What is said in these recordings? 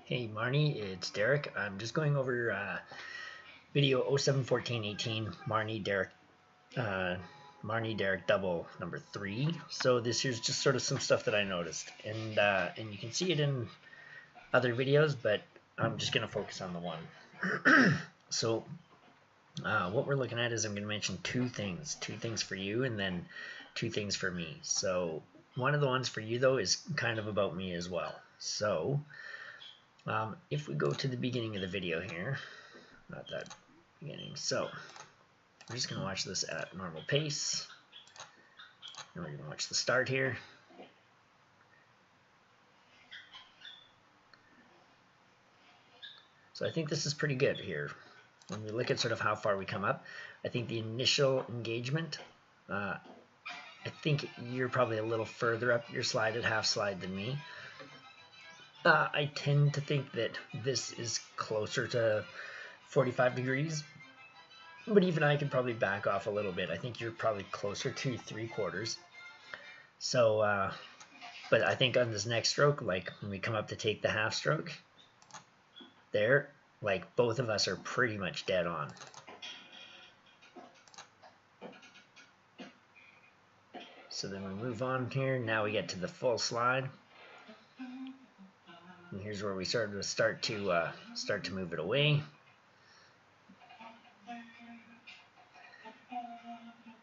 Hey Marney, it's Derek. I'm just going over video 071418 Marney Derek double number 3. So this here's just sort of some stuff that I noticed, and you can see it in other videos, but I'm just gonna focus on the one. So what we're looking at is I'm gonna mention two things for you, and then two things for me. So one of the ones for you though is kind of about me as well. So if we go to the beginning of the video here, not that beginning, so we're just going to watch this at normal pace, and we're going to watch the start here. So I think this is pretty good here. When we look at sort of how far we come up, I think the initial engagement, I think you're probably a little further up your slide at half slide than me. I tend to think that this is closer to 45 degrees, but even I could probably back off a little bit. I think you're probably closer to 3/4. So, but I think on this next stroke, like when we come up to take the half stroke, there, like both of us are pretty much dead on. So then we move on here. Now we get to the full slide. And here's where we start to move it away.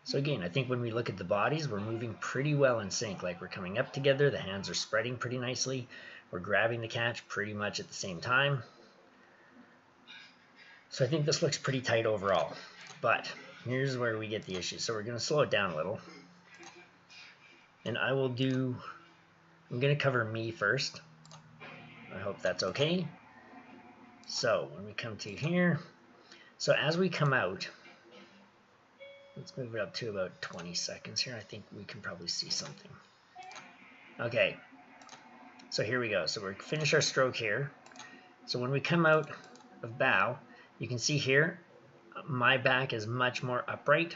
So again, I think when we look at the bodies, we're moving pretty well in sync. Like we're coming up together, the hands are spreading pretty nicely. We're grabbing the catch pretty much at the same time. So I think this looks pretty tight overall. But here's where we get the issue. So we're going to slow it down a little. And I'm going to cover me first. I hope that's okay. So when we come to here, so as we come out, let's move it up to about 20 seconds here. I think we can probably see something. Okay, so here we go. So we're finish our stroke here. So when we come out of bow, you can see here, my back is much more upright,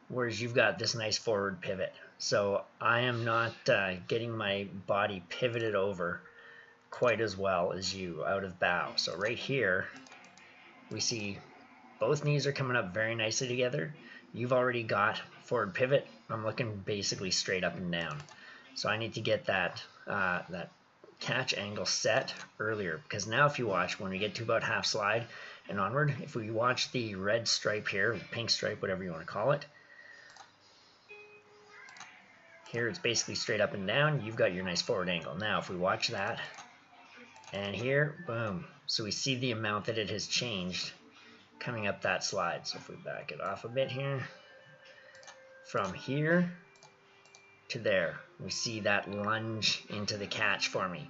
whereas you've got this nice forward pivot. So I am not getting my body pivoted over quite as well as you out of bow. So right here, we see both knees are coming up very nicely together. You've already got forward pivot. I'm looking basically straight up and down. So I need to get that that catch angle set earlier, because now if you watch, when we get to about half slide and onward, if we watch the red stripe here, pink stripe, whatever you want to call it, here it's basically straight up and down. You've got your nice forward angle. Now if we watch that, and here, boom. So we see the amount that it has changed coming up that slide. So if we back it off a bit here, from here to there, we see that lunge into the catch for me.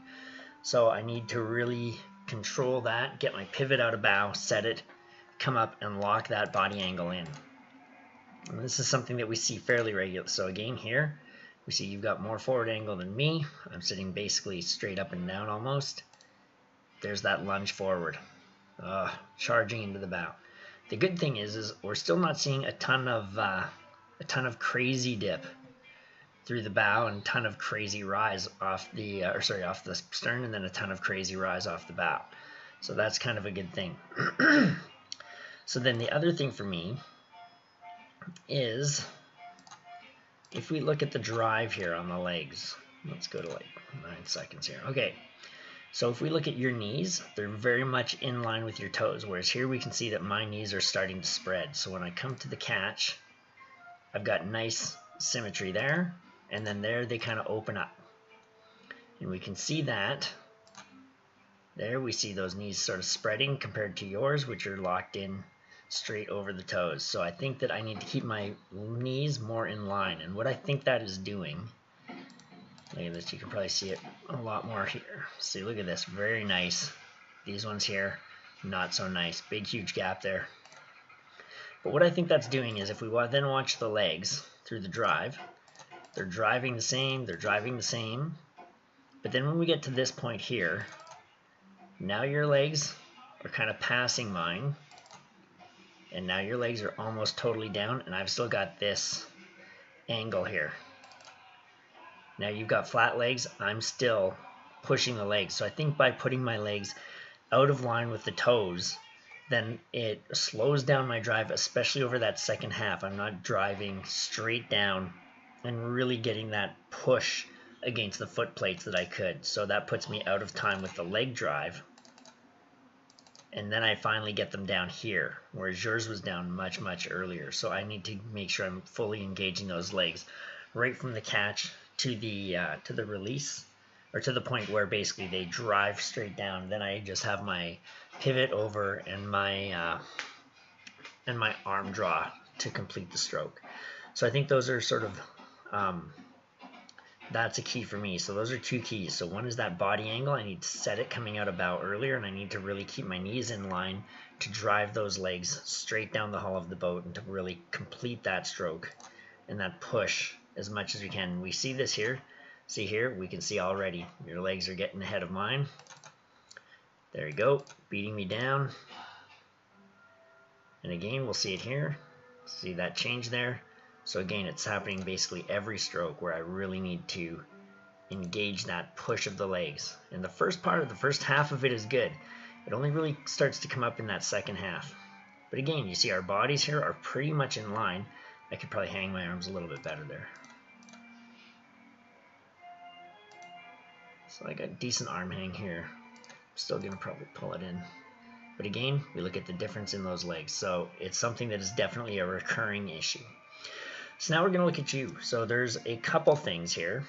So I need to really control that, get my pivot out of bow, set it, come up and lock that body angle in. And this is something that we see fairly regular. So again here, we see you've got more forward angle than me. I'm sitting basically straight up and down almost. There's that lunge forward, charging into the bow. The good thing is we're still not seeing a ton of crazy dip through the bow and a ton of crazy rise off the off the stern, and then a ton of crazy rise off the bow. So that's kind of a good thing. So then the other thing for me is if we look at the drive here on the legs. Let's go to like 9 seconds here. Okay. So if we look at your knees, they're very much in line with your toes, whereas here we can see that my knees are starting to spread. So when I come to the catch, I've got nice symmetry there, and then there they kind of open up. And we can see that. There we see those knees sort of spreading compared to yours, which are locked in straight over the toes. So I think that I need to keep my knees more in line. And what I think that is doing, look at this, you can probably see it a lot more here. See, look at this, very nice. These ones here, not so nice. Big, huge gap there. But what I think that's doing is if we then watch the legs through the drive, they're driving the same, but then when we get to this point here, now your legs are kind of passing mine, and now your legs are almost totally down, and I've still got this angle here. Now you've got flat legs, I'm still pushing the legs. So I think by putting my legs out of line with the toes, then it slows down my drive, especially over that second half. I'm not driving straight down and really getting that push against the foot plates that I could. So that puts me out of time with the leg drive. And then I finally get them down here, whereas yours was down much, much earlier. So I need to make sure I'm fully engaging those legs right from the catch to the release, or to the point where basically they drive straight down. Then I just have my pivot over and my arm draw to complete the stroke. So I think those are sort of that's a key for me. So those are two keys. So one is that body angle. I need to set it coming out of bow earlier, and I need to really keep my knees in line to drive those legs straight down the hull of the boat and to really complete that stroke and that push as much as we can. We see this here. See here, we can see already your legs are getting ahead of mine. There you go, beating me down. And again, we'll see it here. See that change there? So again, it's happening basically every stroke where I really need to engage that push of the legs. And the first half of it is good. It only really starts to come up in that second half. But again, you see our bodies here are pretty much in line. I could probably hang my arms a little bit better there. So I got decent arm hang here. I'm still gonna probably pull it in. But again, we look at the difference in those legs. So it's something that is definitely a recurring issue. So now we're going to look at you. So there's a couple things here.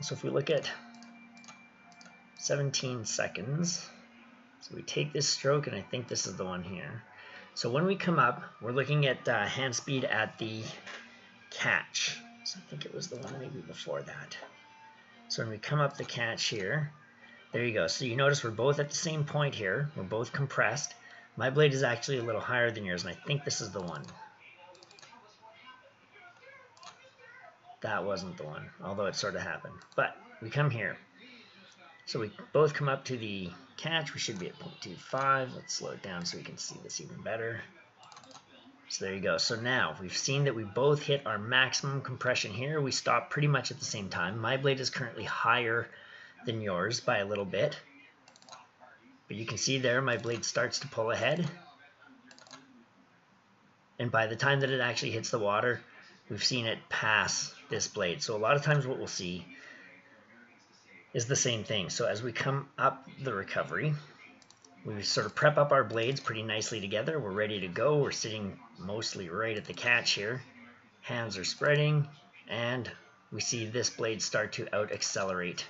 So if we look at 17 seconds, so we take this stroke, and I think this is the one here. So when we come up, we're looking at hand speed at the catch. So I think it was the one maybe before that. So when we come up the catch here, there you go. So you notice we're both at the same point here. We're both compressed. My blade is actually a little higher than yours, and I think this is the one. That wasn't the one, although it sort of happened. But we come here. So we both come up to the catch. We should be at 0.25. Let's slow it down so we can see this even better. So there you go. So now we've seen that we both hit our maximum compression here. We stop pretty much at the same time. My blade is currently higher than yours by a little bit. But you can see there my blade starts to pull ahead. And by the time that it actually hits the water, we've seen it pass this blade. So a lot of times what we'll see is the same thing. So as we come up the recovery, we sort of prep up our blades pretty nicely together. We're ready to go. We're sitting mostly right at the catch here. Hands are spreading, and we see this blade start to out-accelerate.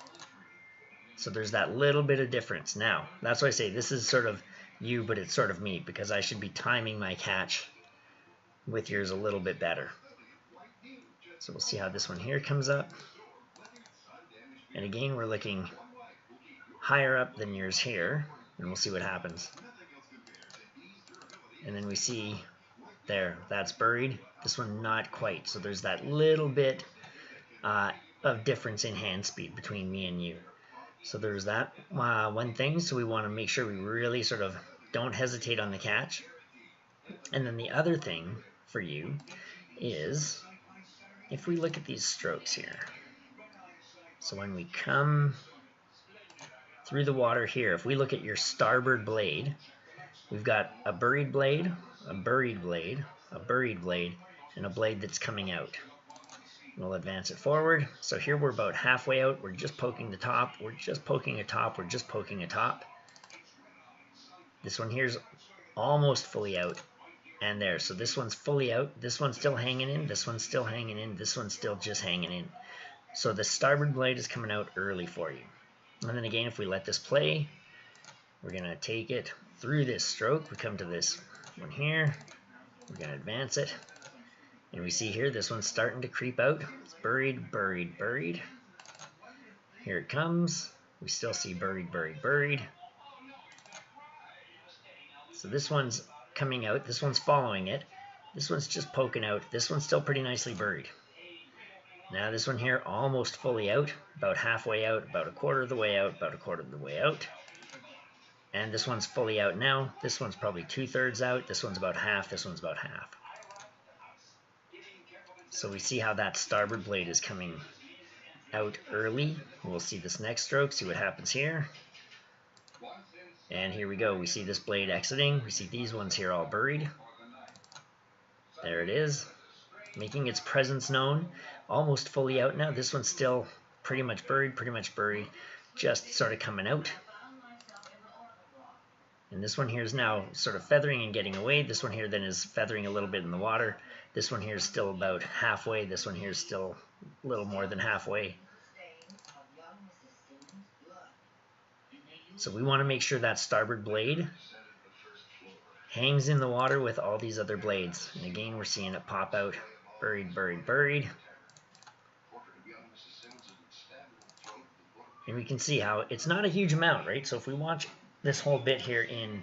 So there's that little bit of difference. Now, that's why I say this is sort of you, but it's sort of me, because I should be timing my catch with yours a little bit better. So we'll see how this one here comes up. And again, we're looking higher up than yours here, and we'll see what happens. And then we see there, that's buried. This one not quite. So there's that little bit of difference in hand speed between me and you. So there's that one thing. So we want to make sure we really sort of don't hesitate on the catch. And then the other thing for you is, if we look at these strokes here, so when we come through the water here, if we look at your starboard blade, we've got a buried blade, a buried blade, a buried blade, and a blade that's coming out. We'll advance it forward. So here we're about halfway out. We're just poking the top. We're just poking a top. We're just poking a top. This one here's almost fully out. And there, so this one's fully out, this one's still hanging in, this one's still hanging in, this one's still just hanging in. So the starboard blade is coming out early for you. And then again, if we let this play, we're going to take it through this stroke. We come to this one here, we're going to advance it, and we see here this one's starting to creep out. It's buried, buried, buried. Here it comes. We still see buried, buried, buried. So this one's coming out, this one's following it, this one's just poking out, this one's still pretty nicely buried. Now this one here almost fully out, about halfway out, about a quarter of the way out, about a quarter of the way out. And this one's fully out now, this one's probably 2/3 out, this one's about half, this one's about half. So we see how that starboard blade is coming out early. We'll see this next stroke, see what happens here. And here we go. We see this blade exiting. We see these ones here all buried. There it is, making its presence known. Almost fully out now. This one's still pretty much buried, just sort of coming out. And this one here is now sort of feathering and getting away. This one here then is feathering a little bit in the water. This one here is still about halfway. This one here is still a little more than halfway. So we want to make sure that starboard blade hangs in the water with all these other blades. And again, we're seeing it pop out. Buried. And we can see how it's not a huge amount, right? So if we watch this whole bit here in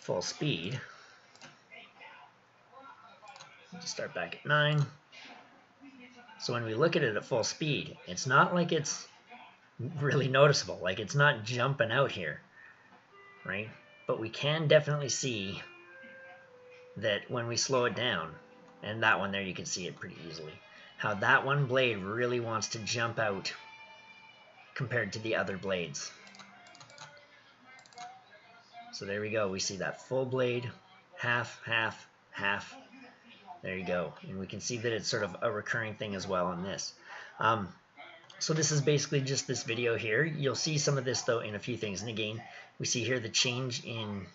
full speed, just start back at 9. So when we look at it at full speed, it's not like it's really noticeable, like it's not jumping out here, right? But we can definitely see that when we slow it down, and that one there you can see it pretty easily, how that one blade really wants to jump out compared to the other blades. So there we go, we see that full blade, half. There you go, and we can see that it's sort of a recurring thing as well on this. So this is basically just this video here. You'll see some of this though in a few things, and again, we see here the change in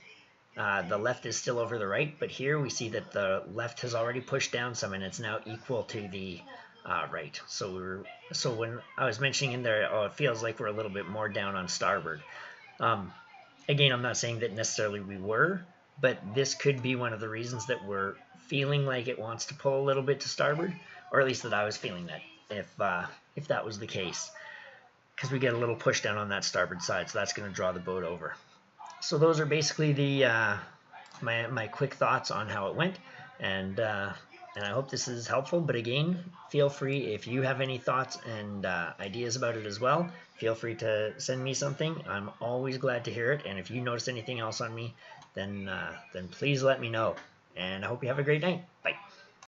the left is still over the right, but here we see that the left has already pushed down some, and it's now equal to the right. So when I was mentioning in there, oh, it feels like we're a little bit more down on starboard. Again, I'm not saying that necessarily we were, but this could be one of the reasons that we're feeling like it wants to pull a little bit to starboard, or at least that I was feeling that, if that was the case, because we get a little push down on that starboard side, so that's going to draw the boat over. So those are basically the my quick thoughts on how it went, and I hope this is helpful. But again, feel free, if you have any thoughts and ideas about it as well, feel free to send me something. I'm always glad to hear it, and if you notice anything else on me, then please let me know. And I hope you have a great night. Bye.